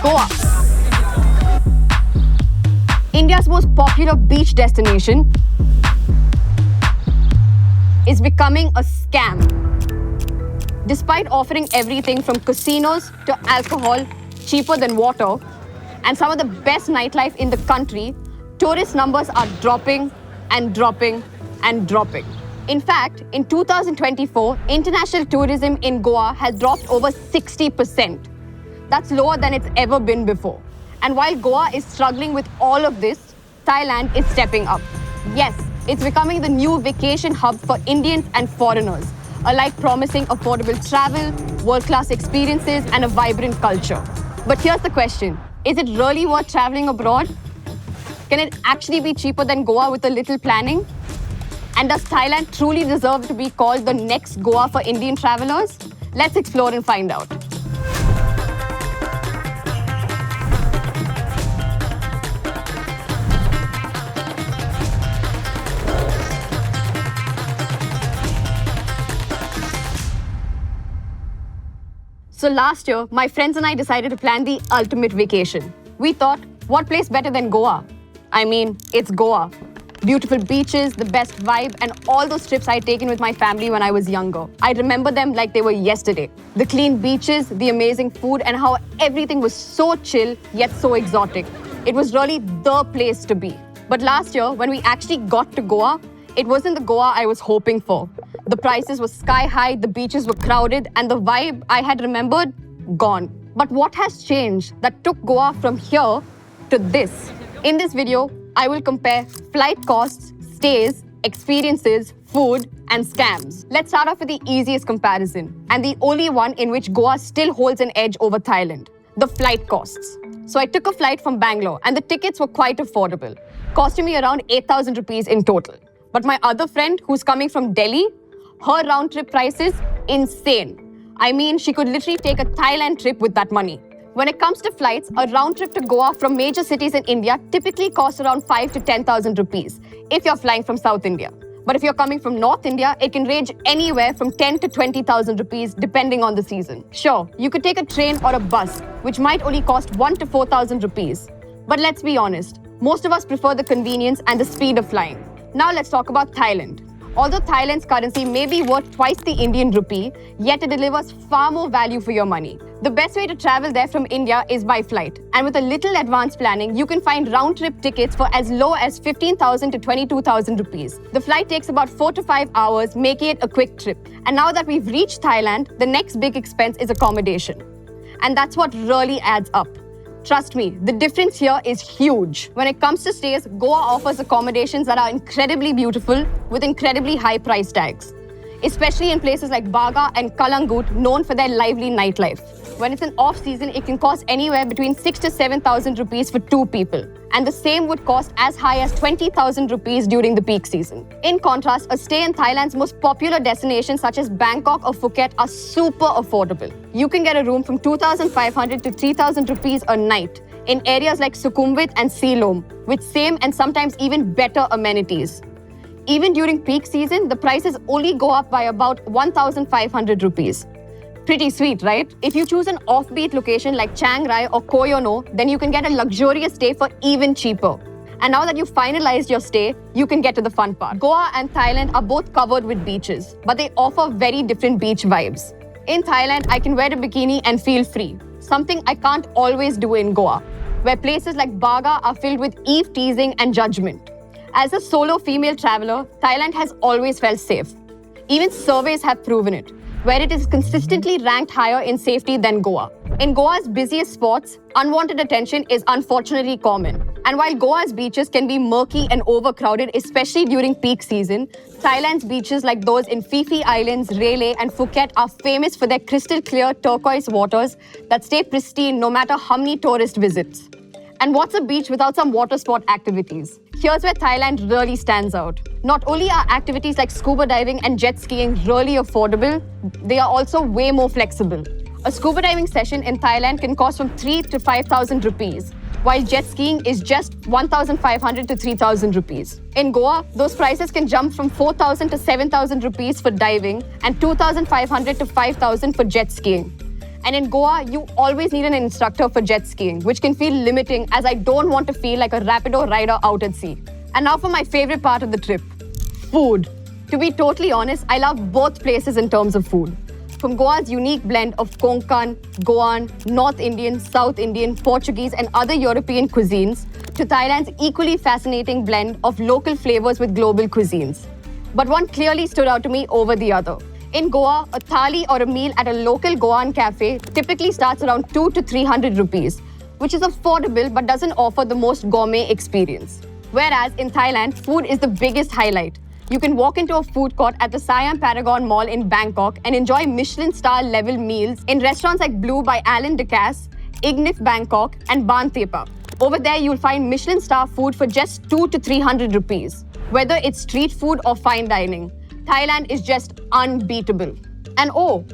Goa. India's most popular beach destination is becoming a scam. Despite offering everything from casinos to alcohol cheaper than water and some of the best nightlife in the country, tourist numbers are dropping and dropping and dropping. In fact, in 2024, international tourism in Goa has dropped over 60%. That's lower than it's ever been before. And while Goa is struggling with all of this, Thailand is stepping up. Yes, it's becoming the new vacation hub for Indians and foreigners, alike promising affordable travel, world-class experiences, and a vibrant culture. But here's the question. Is it really worth traveling abroad? Can it actually be cheaper than Goa with a little planning? And does Thailand truly deserve to be called the next Goa for Indian travelers? Let's explore and find out. So last year, my friends and I decided to plan the ultimate vacation. We thought, what place better than Goa? I mean, it's Goa. Beautiful beaches, the best vibe, and all those trips I'd taken with my family when I was younger. I remember them like they were yesterday. The clean beaches, the amazing food, and how everything was so chill yet so exotic. It was really the place to be. But last year, when we actually got to Goa, it wasn't the Goa I was hoping for. The prices were sky high, the beaches were crowded, and the vibe I had remembered, gone. But what has changed that took Goa from here to this? In this video, I will compare flight costs, stays, experiences, food, and scams. Let's start off with the easiest comparison, and the only one in which Goa still holds an edge over Thailand: the flight costs. So I took a flight from Bangalore, and the tickets were quite affordable, costing me around 8,000 rupees in total. But my other friend, who's coming from Delhi, her round trip price is insane. I mean, she could literally take a Thailand trip with that money. When it comes to flights, a round trip to Goa from major cities in India typically costs around 5 to 10,000 rupees if you're flying from South India. But if you're coming from North India, it can range anywhere from 10 to 20,000 rupees depending on the season. Sure, you could take a train or a bus, which might only cost 1 to 4,000 rupees. But let's be honest, most of us prefer the convenience and the speed of flying. Now let's talk about Thailand. Although Thailand's currency may be worth twice the Indian rupee, yet it delivers far more value for your money. The best way to travel there from India is by flight. And with a little advanced planning, you can find round-trip tickets for as low as 15,000 to 22,000 rupees. The flight takes about 4 to 5 hours, making it a quick trip. And now that we've reached Thailand, the next big expense is accommodation. And that's what really adds up. Trust me, the difference here is huge. When it comes to stays, Goa offers accommodations that are incredibly beautiful with incredibly high price tags, especially in places like Baga and Kalangut, known for their lively nightlife. When it's an off-season, it can cost anywhere between 6 to 7,000 rupees for 2 people. And the same would cost as high as 20,000 rupees during the peak season. In contrast, a stay in Thailand's most popular destinations such as Bangkok or Phuket are super affordable. You can get a room from 2,500 to 3,000 rupees a night in areas like Sukhumvit and Silom, with same and sometimes even better amenities. Even during peak season, the prices only go up by about 1,500 rupees. Pretty sweet, right? If you choose an offbeat location like Chiang Rai or Koh Yono, then you can get a luxurious stay for even cheaper. And now that you've finalized your stay, you can get to the fun part. Goa and Thailand are both covered with beaches, but they offer very different beach vibes. In Thailand, I can wear a bikini and feel free, something I can't always do in Goa, where places like Baga are filled with eve teasing and judgment. As a solo female traveler, Thailand has always felt safe. Even surveys have proven it, where it is consistently ranked higher in safety than Goa. In Goa's busiest spots, unwanted attention is unfortunately common. And while Goa's beaches can be murky and overcrowded, especially during peak season, Thailand's beaches like those in Phi Phi Islands, Railay, and Phuket are famous for their crystal clear turquoise waters that stay pristine no matter how many tourist visits. And what's a beach without some water sport activities? Here's where Thailand really stands out. Not only are activities like scuba diving and jet skiing really affordable, they are also way more flexible. A scuba diving session in Thailand can cost from 3 to 5,000 rupees, while jet skiing is just 1,500 to 3,000 rupees. In Goa, those prices can jump from 4,000 to 7,000 rupees for diving and 2,500 to 5,000 for jet skiing. And in Goa, you always need an instructor for jet skiing, which can feel limiting as I don't want to feel like a Rapido rider out at sea. And now for my favorite part of the trip, food. To be totally honest, I love both places in terms of food. From Goa's unique blend of Konkan, Goan, North Indian, South Indian, Portuguese, and other European cuisines, to Thailand's equally fascinating blend of local flavors with global cuisines. But one clearly stood out to me over the other. In Goa, a thali or a meal at a local Goan cafe typically starts around 200 to 300 rupees, which is affordable but doesn't offer the most gourmet experience. Whereas in Thailand, food is the biggest highlight. You can walk into a food court at the Siam Paragon Mall in Bangkok and enjoy Michelin star level meals in restaurants like Blue by Alan Ducasse, Ignif Bangkok, and Ban Tepa. Over there, you'll find Michelin star food for just 200 to 300 rupees. Whether it's street food or fine dining, Thailand is just unbeatable. And oh,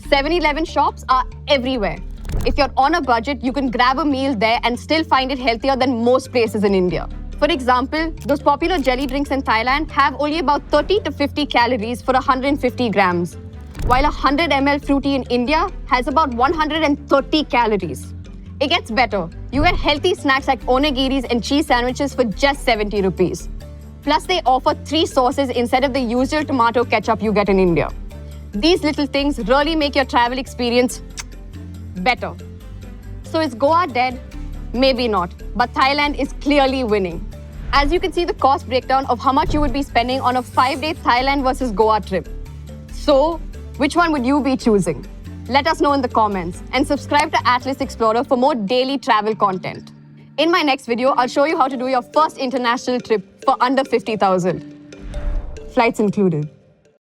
7-Eleven shops are everywhere. If you're on a budget, you can grab a meal there and still find it healthier than most places in India. For example, those popular jelly drinks in Thailand have only about 30 to 50 calories for 150 grams, while a 100 ml fruity in India has about 130 calories. It gets better. You get healthy snacks like onegiris and cheese sandwiches for just 70 rupees. Plus, they offer 3 sauces instead of the usual tomato ketchup you get in India. These little things really make your travel experience better. So is Goa dead? Maybe not, but Thailand is clearly winning. As you can see the cost breakdown of how much you would be spending on a 5-day Thailand versus Goa trip. So, which one would you be choosing? Let us know in the comments and subscribe to Atlas Explorer for more daily travel content. In my next video, I'll show you how to do your first international trip for under 50,000. Flights included.